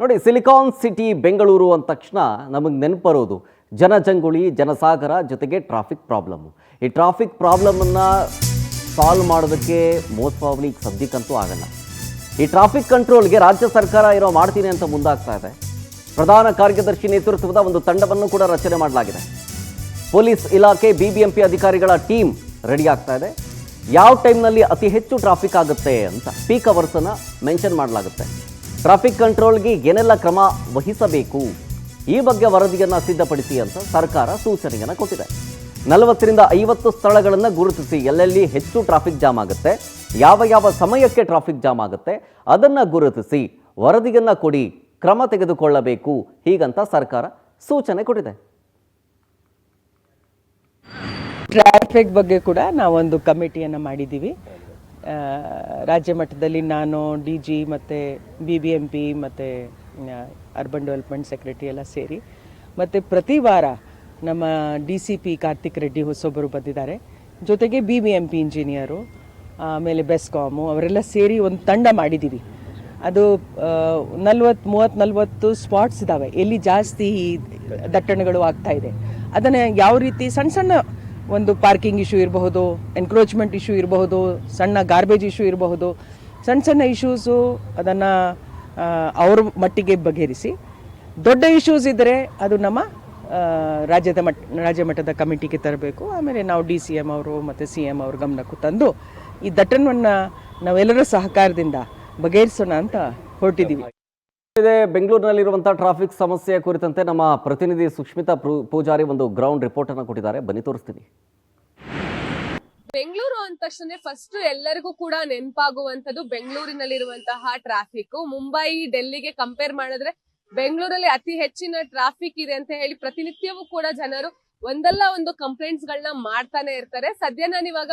ನೋಡಿ, silicon city Bengaluru ಅಂದ ತಕ್ಷಣ ನಮಗೆ ನೆನಪರೋದು ಜನಜಂಗುಳಿ, ಜನಸಾಗರ, ಜೊತೆಗೆ ಟ್ರಾಫಿಕ್ ಪ್ರಾಬ್ಲಮ್. ಈ ಟ್ರಾಫಿಕ್ ಪ್ರಾಬ್ಲಮನ್ನು ಸಾಲ್ವ್ ಮಾಡೋದಕ್ಕೆ ಮೋಸ್ಟ್ ಪ್ರಾಬ್ಲಿ ಈಗ ಸದ್ಯಕ್ಕಂತೂ ಆಗಲ್ಲ. ಈ ಟ್ರಾಫಿಕ್ ಕಂಟ್ರೋಲ್ಗೆ ರಾಜ್ಯ ಸರ್ಕಾರ ಮಾಡ್ತೀನಿ ಅಂತ ಮುಂದಾಗ್ತಾ ಇದೆ. ಪ್ರಧಾನ ಕಾರ್ಯದರ್ಶಿ ನೇತೃತ್ವದ ಒಂದು ತಂಡವನ್ನು ಕೂಡ ರಚನೆ ಮಾಡಲಾಗಿದೆ. ಪೊಲೀಸ್ ಇಲಾಖೆ, ಬಿಬಿಎಂಪಿ ಅಧಿಕಾರಿಗಳ ಟೀಮ್ ರೆಡಿ ಆಗ್ತಾ ಇದೆ. ಯಾವ ಟೈಮ್ನಲ್ಲಿ ಅತಿ ಹೆಚ್ಚು ಟ್ರಾಫಿಕ್ ಆಗುತ್ತೆ ಅಂತ ಪೀಕ್ ಅವರ್ಸನ್ನು ಮೆನ್ಷನ್ ಮಾಡಲಾಗುತ್ತೆ. ಟ್ರಾಫಿಕ್ ಕಂಟ್ರೋಲ್ಗೆ ಏನೆಲ್ಲ ಕ್ರಮ ವಹಿಸಬೇಕು, ಈ ಬಗ್ಗೆ ವರದಿಯನ್ನು ಸಿದ್ಧಪಡಿಸಿ ಅಂತ ಸರ್ಕಾರ ಸೂಚನೆಯನ್ನು ಕೊಟ್ಟಿದೆ. 40ರಿಂದ 50 ಸ್ಥಳಗಳನ್ನು ಗುರುತಿಸಿ ಎಲ್ಲೆಲ್ಲಿ ಹೆಚ್ಚು ಟ್ರಾಫಿಕ್ ಜಾಮ್ ಆಗುತ್ತೆ, ಯಾವ ಸಮಯಕ್ಕೆ ಟ್ರಾಫಿಕ್ ಜಾಮ್ ಆಗುತ್ತೆ ಅದನ್ನು ಗುರುತಿಸಿ ವರದಿಯನ್ನು ಕೊಡಿ, ಕ್ರಮ ತೆಗೆದುಕೊಳ್ಳಬೇಕು, ಹೀಗಂತ ಸರ್ಕಾರ ಸೂಚನೆ ಕೊಟ್ಟಿದೆ. ಟ್ರಾಫಿಕ್ ಬಗ್ಗೆ ಕೂಡ ನಾವೊಂದು ಕಮಿಟಿಯನ್ನು ಮಾಡಿದ್ದೀವಿ. ರಾಜ್ಯ ಮಟ್ಟದಲ್ಲಿ ನಾನು DG ಮತ್ತು BBMP ಮತ್ತು ಅರ್ಬನ್ ಡೆವಲಪ್ಮೆಂಟ್ ಸೆಕ್ರೆಟರಿ ಎಲ್ಲ ಸೇರಿ, ಮತ್ತು ಪ್ರತಿ ವಾರ ನಮ್ಮ DCP ಕಾರ್ತಿಕ್ ರೆಡ್ಡಿ ಹೊಸೊಬ್ಬರು ಬಂದಿದ್ದಾರೆ, ಜೊತೆಗೆ BBMP ಇಂಜಿನಿಯರು, ಆಮೇಲೆ ಬೆಸ್ಕಾಮು ಅವರೆಲ್ಲ ಸೇರಿ ಒಂದು ತಂಡ ಮಾಡಿದ್ದೀವಿ. ಅದು 30-40 ಸ್ಪಾಟ್ಸ್ ಇದ್ದಾವೆ ಎಲ್ಲಿ ಜಾಸ್ತಿ ದಟ್ಟಣೆಗಳು ಆಗ್ತಾ ಇದೆ. ಅದನ್ನು ಯಾವ ರೀತಿ ಸಣ್ಣ ಒಂದು ಪಾರ್ಕಿಂಗ್ ಇಶ್ಯೂ ಇರಬಹುದು, ಎನ್ಕ್ರೋಚ್ಮೆಂಟ್ ಇಶ್ಯೂ ಇರಬಹುದು, ಸಣ್ಣ ಗಾರ್ಬೇಜ್ ಇಶ್ಯೂ ಇರಬಹುದು, ಸಣ್ಣ ಇಶ್ಯೂಸು ಅದನ್ನು ಅವ್ರ ಮಟ್ಟಿಗೆ ಬಗೆಹರಿಸಿ, ದೊಡ್ಡ ಇಶ್ಯೂಸ್ ಇದ್ದರೆ ಅದು ನಮ್ಮ ರಾಜ್ಯ ಮಟ್ಟದ ಕಮಿಟಿಗೆ ತರಬೇಕು. ಆಮೇಲೆ ನಾವು DCM ಅವರು ಮತ್ತು CM ಅವ್ರ ಗಮನಕ್ಕೂ ತಂದು ಈ ದಟ್ಟಣೆಯನ್ನು ನಾವೆಲ್ಲರ ಸಹಕಾರದಿಂದ ಬಗೆಹರಿಸೋಣ ಅಂತ ಹೊರಟಿದ್ದೀವಿ. ಬೆಂಗಳೂರಿನಲ್ಲಿರುವಂಥ ಟ್ರಾಫಿಕ್ ಸಮಸ್ಯೆ ಕುರಿತಂತೆ ನಮ್ಮ ಪ್ರತಿನಿಧಿ ಸುಷ್ಮಿತಾ ಪೂಜಾರಿ ಒಂದು ಗ್ರೌಂಡ್ ರಿಪೋರ್ಟ್ ಅನ್ನು ಕೊಟ್ಟಿದ್ದಾರೆ, ಬನ್ನಿ ತೋರಿಸ್ತೀನಿ. ಬೆಂಗಳೂರು ಅಂದ ತಕ್ಷಣ ಫಸ್ಟ್ ಎಲ್ಲರಿಗೂ ಕೂಡ ನೆನಪಾಗುವಂತದ್ದು ಬೆಂಗಳೂರಿನಲ್ಲಿರುವಂತಹ ಟ್ರಾಫಿಕ್. ಮುಂಬೈ, ಡೆಲ್ಲಿಗೆ ಕಂಪೇರ್ ಮಾಡಿದ್ರೆ ಬೆಂಗಳೂರಲ್ಲಿ ಅತಿ ಹೆಚ್ಚಿನ ಟ್ರಾಫಿಕ್ ಇದೆ ಅಂತ ಹೇಳಿ ಪ್ರತಿನಿತ್ಯವೂ ಕೂಡ ಜನರು ಒಂದಲ್ಲ ಒಂದು ಕಂಪ್ಲೇಂಟ್ಸ್ ಗಳನ್ನ ಮಾಡ್ತಾನೆ ಇರ್ತಾರೆ. ಸದ್ಯ ನಾನು ಇವಾಗ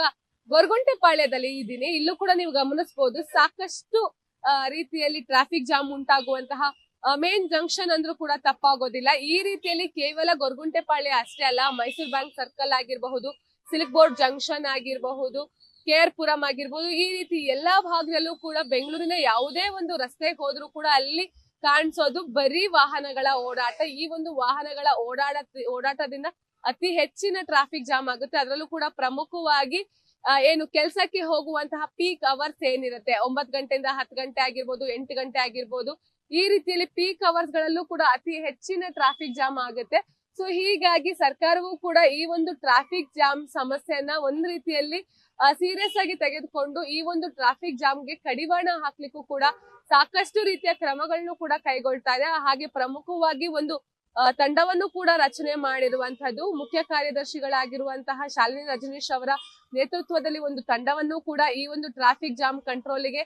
ಗೊರಗುಂಟೆಪಾಳ್ಯದಲ್ಲಿ ಇದ್ದೀನಿ. ಇಲ್ಲೂ ಕೂಡ ನೀವು ಗಮನಿಸಬಹುದು, ಸಾಕಷ್ಟು ರೀತಿಯಲ್ಲಿ ಟ್ರಾಫಿಕ್ ಜಾಮ್ ಉಂಟಾಗುವಂತಹ ಮೇನ್ ಜಂಕ್ಷನ್ ಅಂದ್ರೂ ಕೂಡ ತಪ್ಪಾಗೋದಿಲ್ಲ. ಈ ರೀತಿಯಲ್ಲಿ ಕೇವಲ ಗೊರಗುಂಟೆಪಾಳ್ಯ ಅಷ್ಟೇ ಅಲ್ಲ, ಮೈಸೂರು ಬ್ಯಾಂಕ್ ಸರ್ಕಲ್ ಆಗಿರಬಹುದು, ಸಿಲ್ಕ್ ಬೋರ್ಡ್ ಜಂಕ್ಷನ್ ಆಗಿರಬಹುದು, KR ಪುರಂ ಆಗಿರ್ಬಹುದು, ಈ ರೀತಿ ಎಲ್ಲಾ ಭಾಗದಲ್ಲೂ ಕೂಡ ಬೆಂಗಳೂರಿನ ಯಾವುದೇ ಒಂದು ರಸ್ತೆಗೆ ಹೋದ್ರೂ ಕೂಡ ಅಲ್ಲಿ ಕಾಣಿಸೋದು ಬರೀ ವಾಹನಗಳ ಓಡಾಟ. ಈ ಒಂದು ವಾಹನಗಳ ಓಡಾಟದಿಂದ ಅತಿ ಹೆಚ್ಚಿನ ಟ್ರಾಫಿಕ್ ಜಾಮ್ ಆಗುತ್ತೆ. ಅದರಲ್ಲೂ ಕೂಡ ಪ್ರಮುಖವಾಗಿ ಏನು ಕೆಲಸಕ್ಕೆ ಹೋಗುವಂತಹ ಪೀಕ್ ಅವರ್ಸ್ ಏನಿರುತ್ತೆ, 9 ಗಂಟೆಯಿಂದ 10 ಗಂಟೆ ಆಗಿರ್ಬೋದು, 8 ಗಂಟೆ ಆಗಿರ್ಬೋದು, ಈ ರೀತಿಯಲ್ಲಿ ಪೀಕ್ ಅವರ್ಸ್ ಗಳಲ್ಲೂ ಕೂಡ ಅತಿ ಹೆಚ್ಚಿನ ಟ್ರಾಫಿಕ್ ಜಾಮ್ ಆಗುತ್ತೆ. ಸೊ ಹೀಗಾಗಿ ಸರ್ಕಾರವೂ ಕೂಡ ಈ ಒಂದು ಟ್ರಾಫಿಕ್ ಜಾಮ್ ಸಮಸ್ಯೆಯನ್ನ ಒಂದ್ ರೀತಿಯಲ್ಲಿ ಸೀರಿಯಸ್ ಆಗಿ ತೆಗೆದುಕೊಂಡು ಈ ಒಂದು ಟ್ರಾಫಿಕ್ ಜಾಮ್ಗೆ ಕಡಿವಾಣ ಹಾಕ್ಲಿಕ್ಕೂ ಕೂಡ ಸಾಕಷ್ಟು ರೀತಿಯ ಕ್ರಮಗಳನ್ನು ಕೂಡ ಕೈಗೊಳ್ತಾ ಇದೆ. ಹಾಗೆ ಪ್ರಮುಖವಾಗಿ ಒಂದು ತಂಡವನ್ನು ಕೂಡ ರಚನೆ ಮಾಡಿರುವಂತಹದ್ದು ಮುಖ್ಯ ಕಾರ್ಯದರ್ಶಿಗಳಾಗಿರುವಂತಹ ಶಾಲಿನಿ ರಜನೀಶ್ ಅವರ ನೇತೃತ್ವದಲ್ಲಿ ಒಂದು ತಂಡವನ್ನು ಕೂಡ ಈ ಒಂದು ಟ್ರಾಫಿಕ್ ಜಾಮ್ ಕಂಟ್ರೋಲ್ಗೆ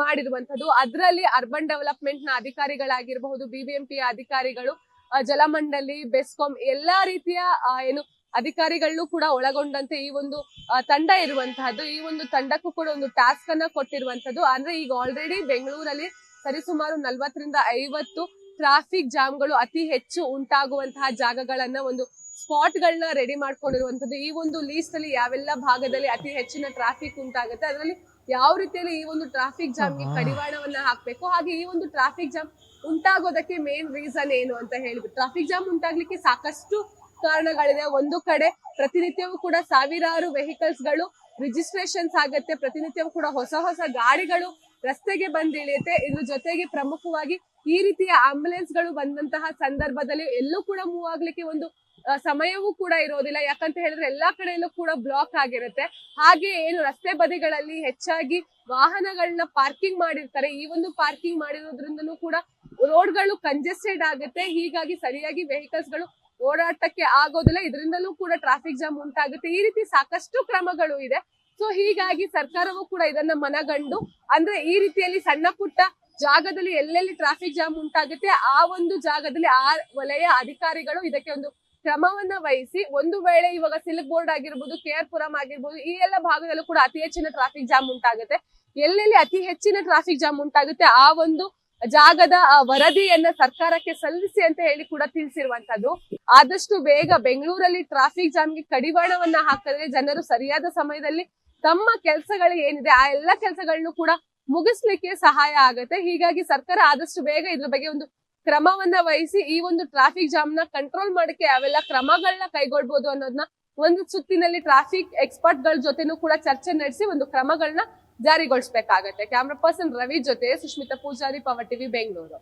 ಮಾಡಿರುವಂತದ್ದು. ಅದರಲ್ಲಿ ಅರ್ಬನ್ ಡೆವಲಪ್ಮೆಂಟ್ ನ ಅಧಿಕಾರಿಗಳಾಗಿರಬಹುದು, BBMP ಅಧಿಕಾರಿಗಳು, ಜಲಮಂಡಳಿ, ಬೆಸ್ಕಾಂ ಎಲ್ಲಾ ರೀತಿಯ ಏನು ಅಧಿಕಾರಿಗಳನ್ನು ಕೂಡ ಒಳಗೊಂಡಂತೆ ಈ ಒಂದು ತಂಡ ಇರುವಂತಹದ್ದು. ಈ ಒಂದು ತಂಡಕ್ಕೂ ಕೂಡ ಒಂದು ಟಾಸ್ಕ್ ಅನ್ನ ಕೊಟ್ಟಿರುವಂತದ್ದು. ಅಂದ್ರೆ ಈಗ ಆಲ್ರೆಡಿ ಬೆಂಗಳೂರಲ್ಲಿ ಸರಿಸುಮಾರು 40ರಿಂದ 50 ಟ್ರಾಫಿಕ್ ಜಾಮ್ಗಳು ಅತಿ ಹೆಚ್ಚು ಉಂಟಾಗುವಂತಹ ಜಾಗಗಳನ್ನ, ಒಂದು ಸ್ಪಾಟ್ ಗಳನ್ನ ರೆಡಿ ಮಾಡ್ಕೊಂಡಿರುವಂತದ್ದು. ಈ ಒಂದು ಲೀಸ್ಟ್ ಅಲ್ಲಿ ಯಾವೆಲ್ಲ ಭಾಗದಲ್ಲಿ ಅತಿ ಹೆಚ್ಚಿನ ಟ್ರಾಫಿಕ್ ಉಂಟಾಗುತ್ತೆ, ಅದರಲ್ಲಿ ಯಾವ ರೀತಿಯಲ್ಲಿ ಈ ಒಂದು ಟ್ರಾಫಿಕ್ ಜಾಮ್ಗೆ ಕಡಿವಾಣವನ್ನ ಹಾಕ್ಬೇಕು, ಹಾಗೆ ಈ ಒಂದು ಟ್ರಾಫಿಕ್ ಜಾಮ್ ಉಂಟಾಗೋದಕ್ಕೆ ಮೇನ್ ರೀಸನ್ ಏನು ಅಂತ ಹೇಳ್ಬಿಟ್ಟು. ಟ್ರಾಫಿಕ್ ಜಾಮ್ ಉಂಟಾಗ್ಲಿಕ್ಕೆ ಸಾಕಷ್ಟು ಕಾರಣಗಳಿದೆ. ಒಂದು ಕಡೆ ಪ್ರತಿನಿತ್ಯವೂ ಕೂಡ ಸಾವಿರಾರು ವೆಹಿಕಲ್ಸ್ ಗಳು ರಿಜಿಸ್ಟ್ರೇಷನ್ಸ್ ಆಗತ್ತೆ, ಪ್ರತಿನಿತ್ಯವೂ ಕೂಡ ಹೊಸ ಗಾಡಿಗಳು ರಸ್ತೆಗೆ ಬಂದಿಳಿಯುತ್ತೆ. ಇದ್ರ ಜೊತೆಗೆ ಪ್ರಮುಖವಾಗಿ ಈ ರೀತಿಯ ಆಂಬ್ಯುಲೆನ್ಸ್ ಗಳು ಬಂದಂತಹ ಸಂದರ್ಭದಲ್ಲಿ ಎಲ್ಲೂ ಕೂಡ ಮೂವ್ ಆಗ್ಲಿಕ್ಕೆ ಒಂದು ಸಮಯವೂ ಕೂಡ ಇರೋದಿಲ್ಲ. ಯಾಕಂತ ಹೇಳಿದ್ರೆ ಎಲ್ಲಾ ಕಡೆಯಲ್ಲೂ ಕೂಡ ಬ್ಲಾಕ್ ಆಗಿರುತ್ತೆ. ಹಾಗೆ ಏನು ರಸ್ತೆ ಬದಿಗಳಲ್ಲಿ ಹೆಚ್ಚಾಗಿ ವಾಹನಗಳನ್ನ ಪಾರ್ಕಿಂಗ್ ಮಾಡಿರ್ತಾರೆ. ಈ ಒಂದು ಪಾರ್ಕಿಂಗ್ ಮಾಡಿರೋದ್ರಿಂದನೂ ಕೂಡ ರೋಡ್ಗಳು ಕಂಜೆಸ್ಟೆಡ್ ಆಗುತ್ತೆ. ಹೀಗಾಗಿ ಸರಿಯಾಗಿ ವೆಹಿಕಲ್ಸ್ ಗಳು ಓಡಾಟಕ್ಕೆ ಆಗೋದಿಲ್ಲ. ಇದರಿಂದಲೂ ಕೂಡ ಟ್ರಾಫಿಕ್ ಜಾಮ್ ಉಂಟಾಗುತ್ತೆ. ಈ ರೀತಿ ಸಾಕಷ್ಟು ಕ್ರಮಗಳು ಇದೆ. ಸೊ ಹೀಗಾಗಿ ಸರ್ಕಾರವೂ ಕೂಡ ಇದನ್ನ ಮನಗಂಡು, ಅಂದ್ರೆ ಈ ರೀತಿಯಲ್ಲಿ ಸಣ್ಣ ಪುಟ್ಟ ಜಾಗದಲ್ಲಿ ಎಲ್ಲೆಲ್ಲಿ ಟ್ರಾಫಿಕ್ ಜಾಮ್ ಉಂಟಾಗುತ್ತೆ ಆ ಒಂದು ಜಾಗದಲ್ಲಿ ಆ ವಲಯ ಅಧಿಕಾರಿಗಳು ಇದಕ್ಕೆ ಒಂದು ಕ್ರಮವನ್ನ ವಹಿಸಿ, ಒಂದು ವೇಳೆ ಇವಾಗ ಸಿಲ್ಕ್ ಬೋರ್ಡ್ ಆಗಿರ್ಬೋದು, KR ಪುರಂ ಆಗಿರ್ಬೋದು, ಈ ಎಲ್ಲ ಭಾಗದಲ್ಲೂ ಕೂಡ ಅತಿ ಹೆಚ್ಚಿನ ಟ್ರಾಫಿಕ್ ಜಾಮ್ ಉಂಟಾಗುತ್ತೆ. ಎಲ್ಲೆಲ್ಲಿ ಅತಿ ಹೆಚ್ಚಿನ ಟ್ರಾಫಿಕ್ ಜಾಮ್ ಉಂಟಾಗುತ್ತೆ ಆ ಒಂದು ಜಾಗದ ವರದಿಯನ್ನ ಸರ್ಕಾರಕ್ಕೆ ಸಲ್ಲಿಸಿ ಅಂತ ಹೇಳಿ ಕೂಡ ತಿಳಿಸಿರುವಂತದ್ದು. ಆದಷ್ಟು ಬೇಗ ಬೆಂಗಳೂರಲ್ಲಿ ಟ್ರಾಫಿಕ್ ಜಾಮ್ಗೆ ಕಡಿವಾಣವನ್ನ ಹಾಕಿದ್ರೆ ಜನರು ಸರಿಯಾದ ಸಮಯದಲ್ಲಿ ತಮ್ಮ ಕೆಲಸಗಳು ಏನಿದೆ ಆ ಎಲ್ಲ ಕೆಲಸಗಳನ್ನು ಕೂಡ ಮುಗಿಸ್ಲಿಕ್ಕೆ ಸಹಾಯ ಆಗುತ್ತೆ. ಹೀಗಾಗಿ ಸರ್ಕಾರ ಆದಷ್ಟು ಬೇಗ ಇದ್ರ ಬಗ್ಗೆ ಒಂದು ಕ್ರಮವನ್ನ ವಹಿಸಿ ಈ ಒಂದು ಟ್ರಾಫಿಕ್ ಜಾಮ್ ನ ಕಂಟ್ರೋಲ್ ಮಾಡಕ್ಕೆ ಯಾವೆಲ್ಲ ಕ್ರಮಗಳನ್ನ ಕೈಗೊಳ್ಬಹುದು ಅನ್ನೋದನ್ನ ಒಂದು ಸುತ್ತಿನಲ್ಲಿ ಟ್ರಾಫಿಕ್ ಎಕ್ಸ್ಪರ್ಟ್ ಗಳ ಜೊತೆನೂ ಕೂಡ ಚರ್ಚೆ ನಡೆಸಿ ಒಂದು ಕ್ರಮಗಳನ್ನ ಜಾರಿಗೊಳಿಸಬೇಕಾಗತ್ತೆ. ಕ್ಯಾಮ್ರಾ ಪರ್ಸನ್ ರವಿ ಜೊತೆ ಸುಷ್ಮಿತಾ ಪೂಜಾರಿ, ಪವರ್ ಟಿವಿ, ಬೆಂಗಳೂರು.